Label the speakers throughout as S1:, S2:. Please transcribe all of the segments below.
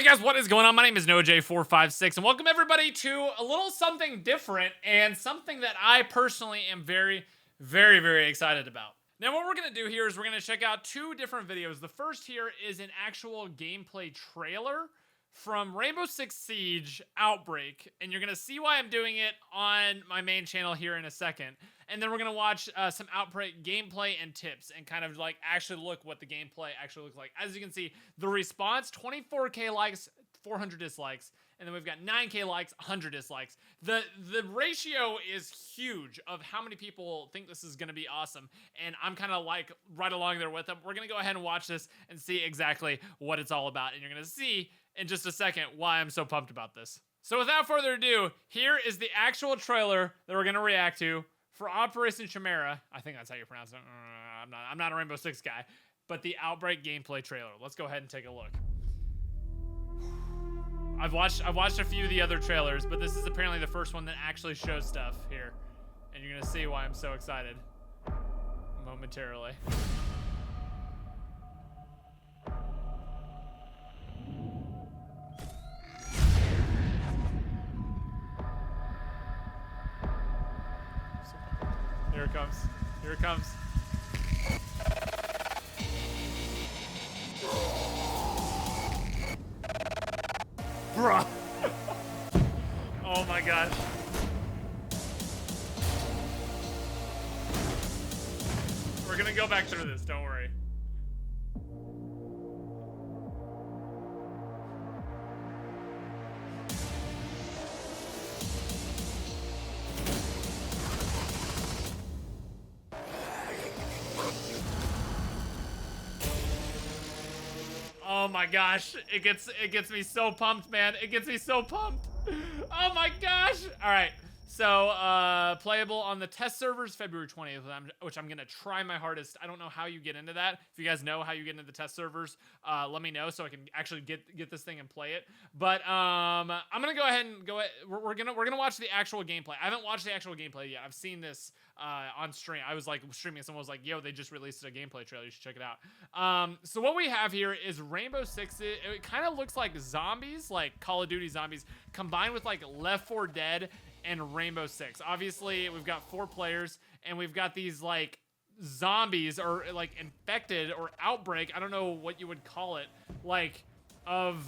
S1: guys, what is going on? My name is NoJ456, and welcome everybody to a little something different and something that I personally am very excited about. Now, what we're going to do here is we're going to check out two different videos. The first here is an actual gameplay trailer from Rainbow Six Siege Outbreak, and you're going to see why I'm doing it on my main channel here in a second. And then we're going to watch some Outbreak gameplay and tips and kind of like actually look what the gameplay actually looks like. As you can see, the response, 24K likes, 400 dislikes. And then we've got 9K likes, 100 dislikes. The ratio is huge of how many people think this is going to be awesome. And I'm kind of like right along there with them. We're going to go ahead and watch this and see exactly what it's all about. And you're going to see in just a second why I'm so pumped about this. So without further ado, here is the actual trailer that we're going to react to for Operation Chimera. I think that's how you pronounce it. I'm not a Rainbow Six guy, but the Outbreak gameplay trailer. Let's go ahead and take a look. I've watched a few of the other trailers, but this is apparently the first one that actually shows stuff here. And you're gonna see why I'm so excited momentarily. Here it comes. Here it comes. Bruh. Oh my gosh. We're gonna go back through this, don't worry. Oh my gosh, it gets me so pumped, man. It gets me so pumped. Oh my gosh. All right. So, playable on the test servers February 20th, which I'm going to try my hardest. I don't know how you get into that. If you guys know how you get into the test servers, let me know so I can actually get this thing and play it. But I'm going to go ahead and we're going to watch the actual gameplay. I haven't watched the actual gameplay yet. I've seen this on stream. I was like streaming, someone was like, yo, they just released a gameplay trailer. You should check it out. So what we have here is Rainbow Six. It kind of looks like zombies, like Call of Duty zombies, combined with like Left 4 Dead and Rainbow Six. Obviously, we've got 4 players, and we've got these like zombies or like infected or outbreak. I don't know what you would call it, like of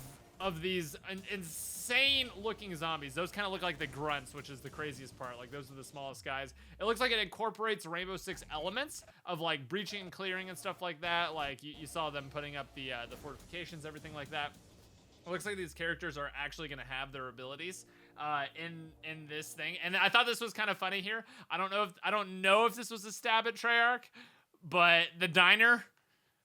S1: these insane looking zombies. Those kind of look like the grunts, which is the craziest part. Like those are the smallest guys. It looks like it incorporates Rainbow Six elements of like breaching and clearing and stuff like that. Like you saw them putting up the fortifications, everything like that. It looks like these characters are actually going to have their abilities in this thing, and I thought this was kind of funny here. I don't know if this was a stab at Treyarch, but the diner,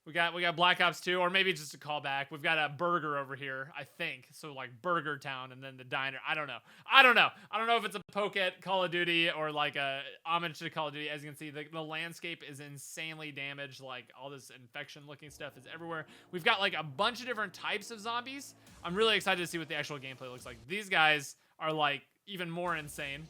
S1: we got Black Ops 2, or maybe just a callback. We've got a burger over here, I think. So like Burger Town, and then the diner. I don't know if it's a poke at Call of Duty or like a homage to Call of Duty. As you can see, the landscape is insanely damaged. Like all this infection looking stuff is everywhere. We've got like a bunch of different types of zombies. I'm really excited to see what the actual gameplay looks like. These guys are like even more insane.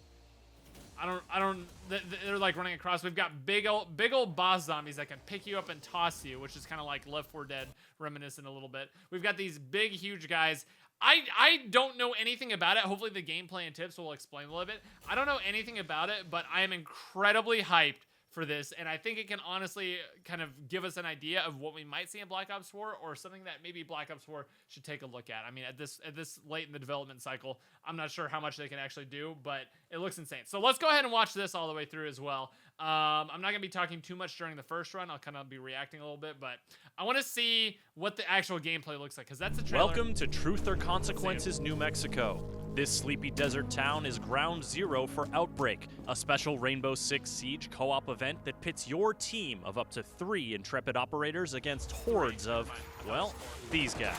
S1: They're like running across. We've got big old boss zombies that can pick you up and toss you, which is kind of like Left 4 Dead reminiscent a little bit. We've got these big, huge guys. I don't know anything about it. Hopefully the gameplay and tips will explain a little bit. I don't know anything about it, but I am incredibly hyped for this, and I think it can honestly kind of give us an idea of what we might see in Black Ops 4, or something that maybe Black Ops 4 should take a look at. I mean, at this late in the development cycle, I'm not sure how much they can actually do, but it looks insane. So let's go ahead and watch this all the way through as well. I'm not going to be talking too much during the first run. I'll kind of be reacting a little bit, but I want to see what the actual gameplay looks like, because that's a trailer.
S2: Welcome to Truth or Consequences, New Mexico. This sleepy desert town is ground zero for Outbreak, a special Rainbow Six Siege co-op event that pits your team of up to 3 intrepid operators against hordes of, well, these guys.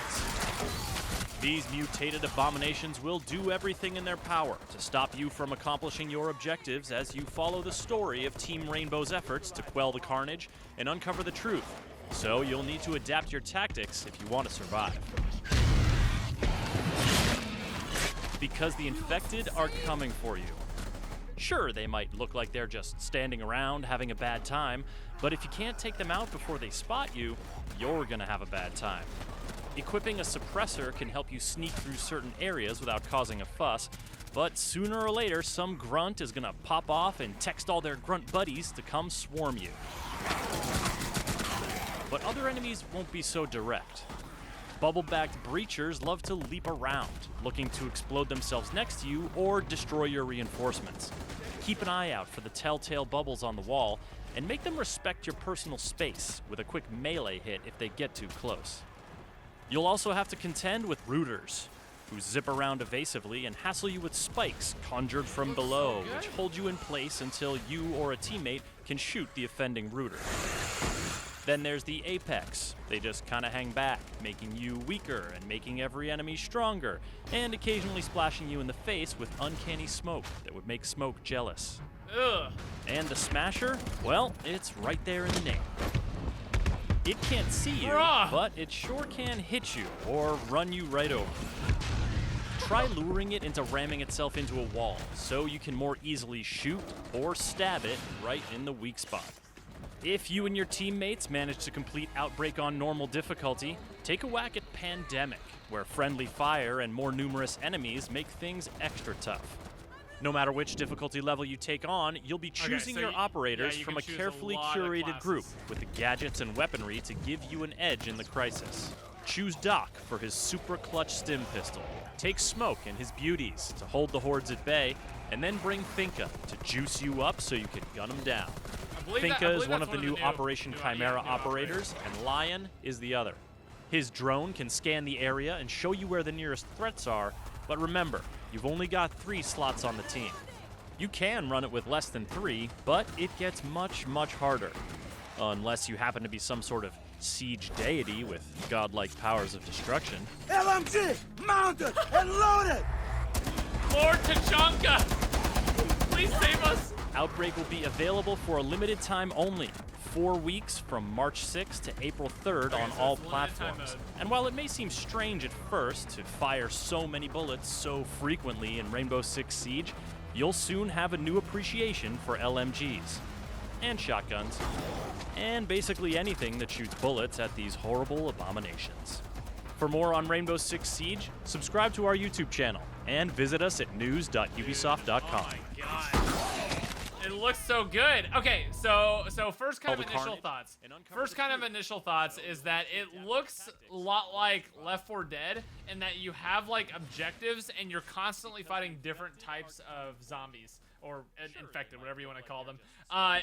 S2: These mutated abominations will do everything in their power to stop you from accomplishing your objectives as you follow the story of Team Rainbow's efforts to quell the carnage and uncover the truth. So you'll need to adapt your tactics if you want to survive. Because the infected are coming for you. Sure, they might look like they're just standing around having a bad time, but if you can't take them out before they spot you, you're gonna have a bad time. Equipping a suppressor can help you sneak through certain areas without causing a fuss, but sooner or later some grunt is gonna pop off and text all their grunt buddies to come swarm you. But other enemies won't be so direct. Bubble-backed breachers love to leap around, looking to explode themselves next to you or destroy your reinforcements. Keep an eye out for the telltale bubbles on the wall, and make them respect your personal space with a quick melee hit if they get too close. You'll also have to contend with rooters, who zip around evasively and hassle you with spikes conjured from below, which hold you in place until you or a teammate can shoot the offending rooter. Then there's the Apex. They just kind of hang back, making you weaker and making every enemy stronger, and occasionally splashing you in the face with uncanny smoke that would make Smoke jealous.
S1: Ugh.
S2: And the Smasher? Well, it's right there in the name. It can't see you,
S1: Bruh.
S2: but it sure can hit you or run you right over. Try luring it into ramming itself into a wall so you can more easily shoot or stab it right in the weak spot. If you and your teammates manage to complete Outbreak on normal difficulty, take a whack at Pandemic, where friendly fire and more numerous enemies make things extra tough. No matter which difficulty level you take on, you'll be choosing
S1: so
S2: your operators
S1: you
S2: from
S1: can
S2: a
S1: choose
S2: carefully
S1: lot of
S2: curated
S1: classes.
S2: group with the gadgets and weaponry to give you an edge in the crisis. Choose Doc for his super clutch stim pistol. Take Smoke and his beauties to hold the hordes at bay, and then bring Finka to juice you up so you can gun them down. Finka is one of the new Operation Chimera operators, and Lion is the other. His drone can scan the area and show you where the nearest threats are, but remember, you've only got 3 slots on the team. You can run it with less than 3, but it gets much, much harder. Unless you happen to be some sort of siege deity with godlike powers of destruction.
S3: LMG, mounted and loaded!
S1: Lord Tachanka! Please save us!
S2: Outbreak will be available for a limited time only, 4 weeks from March 6th to April 3rd on
S1: so
S2: all
S1: it's limited time
S2: platforms.
S1: mode.
S2: And while it may seem strange at first to fire so many bullets so frequently in Rainbow Six Siege, you'll soon have a new appreciation for LMGs. And shotguns. And basically anything that shoots bullets at these horrible abominations. For more on Rainbow Six Siege, subscribe to our YouTube channel and visit us at news.ubisoft.com.
S1: Oh my god. It looks so good. Okay, so first kind
S2: All
S1: of
S2: the
S1: initial
S2: carnage
S1: thoughts.
S2: and uncover
S1: First
S2: the
S1: kind of
S2: truth.
S1: initial thoughts is that it looks a lot like Left 4 Dead in that you have like objectives and you're constantly fighting different types of zombies or infected, whatever you want to call them.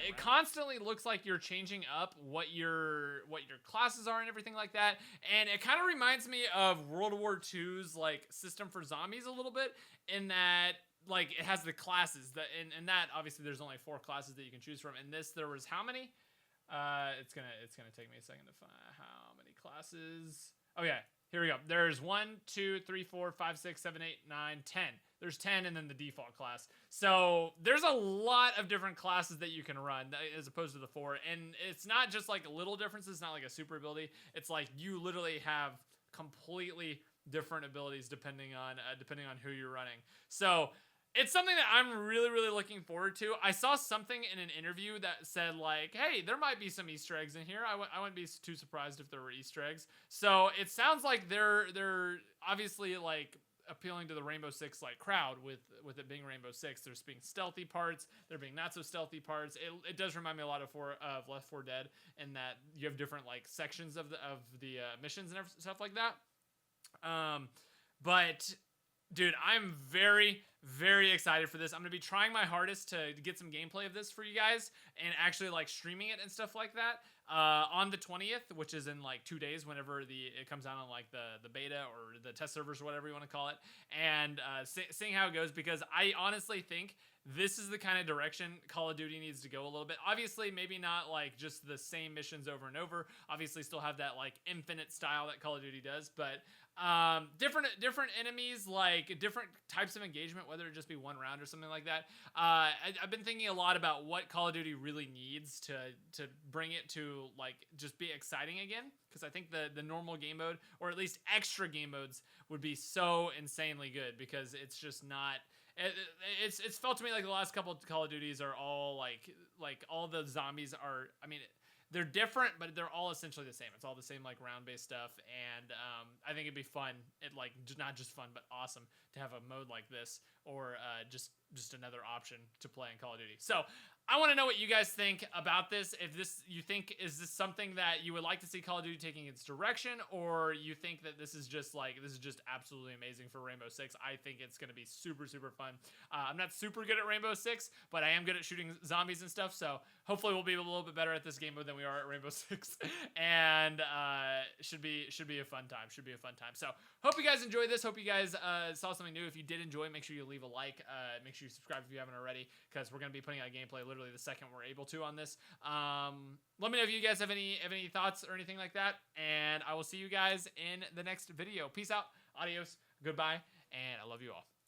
S1: It constantly looks like you're changing up what your classes are and everything like that. And it kind of reminds me of World War II's like system for zombies a little bit in that like it has the classes that in that obviously there's only 4 classes that you can choose from. In this there was how many? It's gonna take me a second to find how many classes. Oh yeah, here we go. There's 1, 2, 3, 4, 5, 6, 7, 8, 9, 10. There's 10 and then the default class. So there's a lot of different classes that you can run as opposed to the 4. And it's not just like little differences, not like a super ability. It's like you literally have completely different abilities depending on who you're running. So it's something that I'm really, really looking forward to. I saw something in an interview that said like, hey, there might be some Easter eggs in here. I wouldn't be too surprised if there were Easter eggs. So it sounds like they're obviously like appealing to the Rainbow Six like crowd with it being Rainbow Six. There's being stealthy parts, there being not so stealthy parts. It does remind me a lot of Left 4 Dead in that you have different like sections of the missions and stuff like that. But dude, I'm very, very excited for this. I'm gonna be trying my hardest to get some gameplay of this for you guys and actually like streaming it and stuff like that on the 20th, which is in like 2 days whenever it comes out on like the beta or the test servers or whatever you want to call it, and seeing how it goes, because I honestly think this is the kind of direction Call of Duty needs to go a little bit. Obviously, maybe not like just the same missions over and over. Obviously, still have that like infinite style that Call of Duty does, but different enemies, like different types of engagement, whether it just be one round or something like that. I've been thinking a lot about what Call of Duty really needs to bring it to like just be exciting again, because I think the normal game mode, or at least extra game modes, would be so insanely good, because it's just not. It's felt to me like the last couple of Call of Duties are all like all the zombies are. I mean, they're different, but they're all essentially the same. It's all the same like round-based stuff, and I think it'd be fun. It like not just fun, but awesome to have a mode like this, or just another option to play in Call of Duty. So I want to know what you guys think about this. If you think is this something that you would like to see Call of Duty taking its direction, or you think that this is just absolutely amazing for Rainbow Six. I think it's going to be super fun. I'm not super good at Rainbow Six, but I am good at shooting zombies and stuff. So hopefully we'll be a little bit better at this game mode than we are at Rainbow Six, and should be a fun time. Should be a fun time. So hope you guys enjoyed this. Hope you guys saw something new. If you did enjoy, make sure you leave a like. Make sure you subscribe if you haven't already, because we're going to be putting out gameplay literally the second we're able to on this. Let me know if you guys have any thoughts or anything like that, and I will see you guys in the next video. Peace out, adios, goodbye, and I love you all.